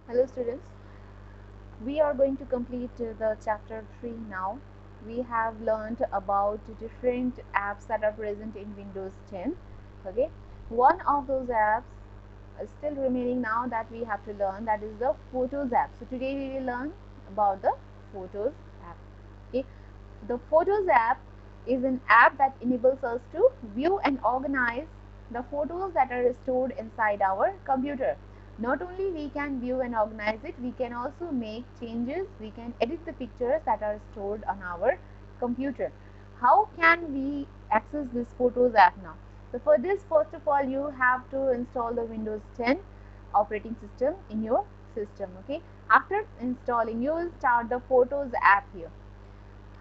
Hello students, we are going to complete the chapter 3 now. We have learned about different apps that are present in Windows 10. Okay, one of those apps is still remaining now that we have to learn, that is the Photos app. So today we will learn about the Photos app. Okay, the Photos app is an app that enables us to view and organize the photos that are stored inside our computer. Not only we can view and organize it, we can also make changes, we can edit the pictures that are stored on our computer. How can we access this Photos app now? So for this, first of all, you have to install the Windows 10 operating system in your system. Okay, after installing, you will start the Photos app here.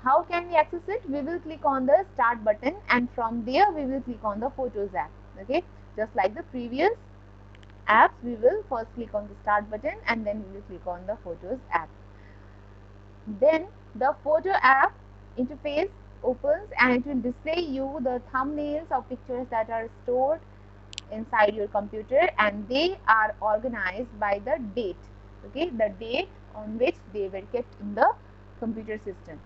How can we access it? We will click on the start button and from there we will click on the Photos app. Okay, just like the previous apps, we will first click on the start button and then we will click on the Photos app. Then the Photo app interface opens and it will display you the thumbnails of pictures that are stored inside your computer, and they are organized by the date. Okay, the date on which they were kept in the computer system.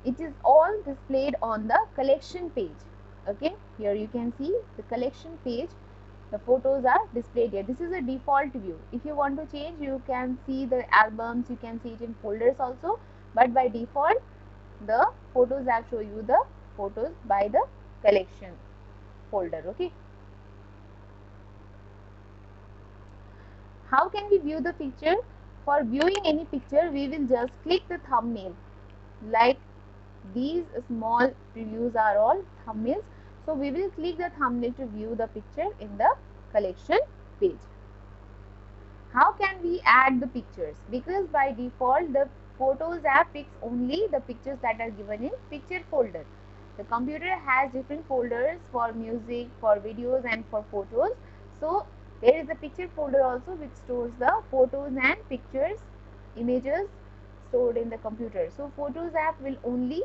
It is all displayed on the collection page. Okay, here you can see the collection page. The photos are displayed here. This is a default view. If you want to change, you can see the albums, you can see it in folders also, but by default the Photos app show you the photos by the collection folder. Okay, how can we view the picture? For viewing any picture, we will just click the thumbnail. Like these small previews are all thumbnails. So we will click the thumbnail to view the picture in the collection page. How can we add the pictures? Because by default the Photos app picks only the pictures that are given in picture folder. The computer has different folders for music, for videos and for photos. So there is a picture folder also which stores the photos and pictures, images stored in the computer. So Photos app will only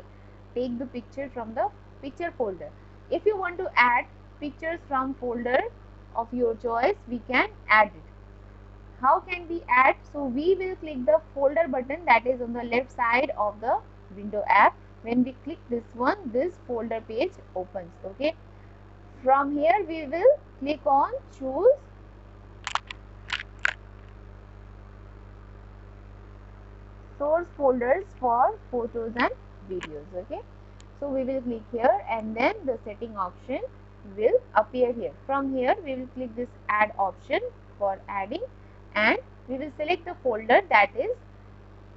take the picture from the picture folder. If you want to add pictures from folder of your choice, we can add it. How can we add? So we will click the folder button that is on the left side of the window app. When we click this one, this folder page opens. Okay, from here we will click on choose source folders for photos and videos. Okay, so we will click here and then the setting option will appear here. From here we will click this add option for adding, and we will select the folder that is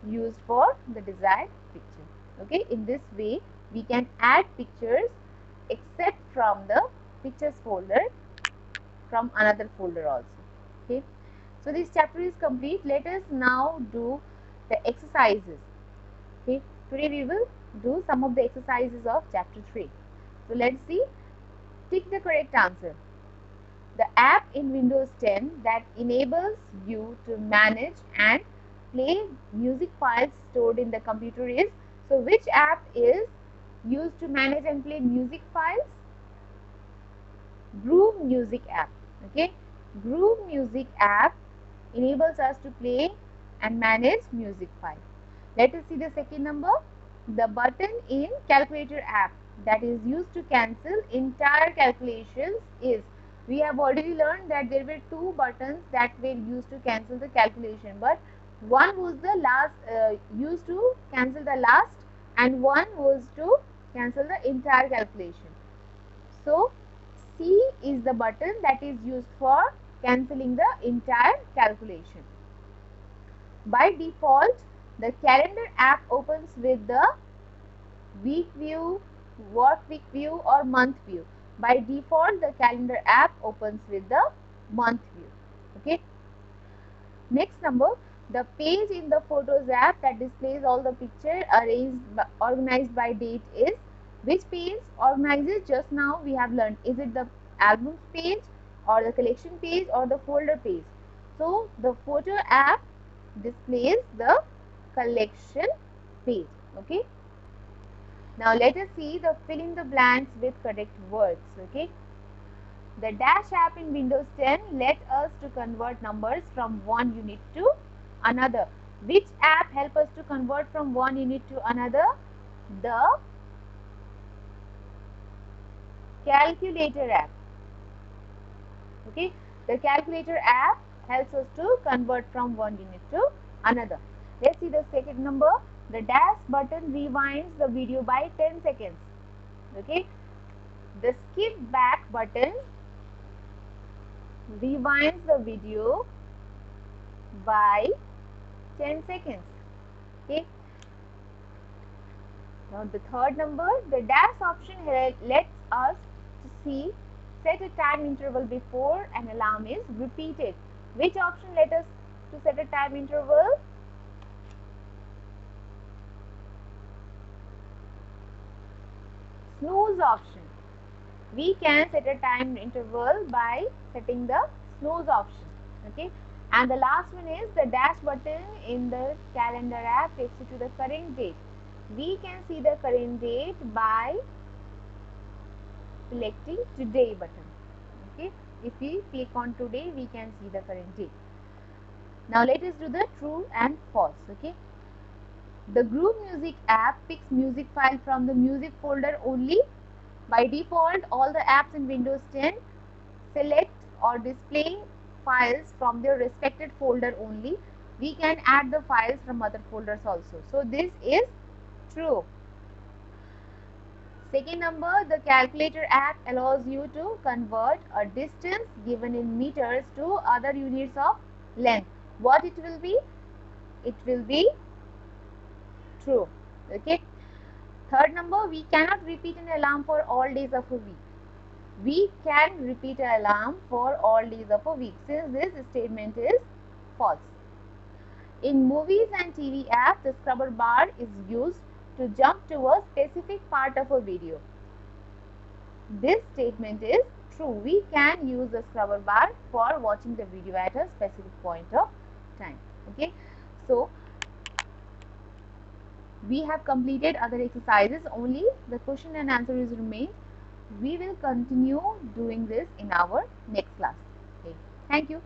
used for the desired picture. Okay, in this way we can add pictures except from the pictures folder from another folder also. Okay, so this chapter is complete. Let us now do the exercises. Okay, today we will do some of the exercises of chapter 3. So let's see. Tick the correct answer. The app in Windows 10 that enables you to manage and play music files stored in the computer is, so which app is used to manage and play music files? Groove Music app. Okay, Groove Music app enables us to play and manage music files. Let us see the second number. The button in Calculator app that is used to cancel entire calculations is, we have already learned that there were two buttons that were used to cancel the calculation, but one was the last used to cancel the last and one was to cancel the entire calculation. So C is the button that is used for cancelling the entire calculation. By default, the calendar app opens with the week view, work week view or month view. By default, the calendar app opens with the month view. Okay. Next number, the page in the Photos app that displays all the picture organized by date is, which page organizes? Just now we have learned, is it the albums page or the collection page or the folder page? So the Photo app displays the collection page. Okay. Now let us see the fill in the blanks with correct words. Okay. The Dash app in Windows 10 let us to convert numbers from one unit to another. Which app help us to convert from one unit to another? The calculator app. Okay, the calculator app helps us to convert from one unit to another. Let's see the second number. The dash button rewinds the video by 10 seconds. Okay, the skip back button rewinds the video by 10 seconds. Okay, now the third number, the dash option lets us to see set a time interval before an alarm is repeated. Which option let us to set a time interval? Snooze option. We can set a time interval by setting the snooze option. Okay, and the last one is the dash button in the calendar app takes you to the current date. We can see the current date by selecting today button. Okay, if we click on today, we can see the current date. Now let us do the true and false. Okay, the Group Music app picks music file from the music folder only. By default, all the apps in Windows 10 select or display files from their respected folder only. We can add the files from other folders also. So this is true. Second number, the calculator app allows you to convert a distance given in meters to other units of length. What it will be? It will be true. Okay. Third number, we cannot repeat an alarm for all days of a week. We can repeat an alarm for all days of a week, since this statement is false. In movies and TV apps, the scrubber bar is used to jump to a specific part of a video. This statement is true. We can use the scrubber bar for watching the video at a specific point of time. Okay, so we have completed other exercises. Only the question and answer is remained. We will continue doing this in our next class. Okay, thank you.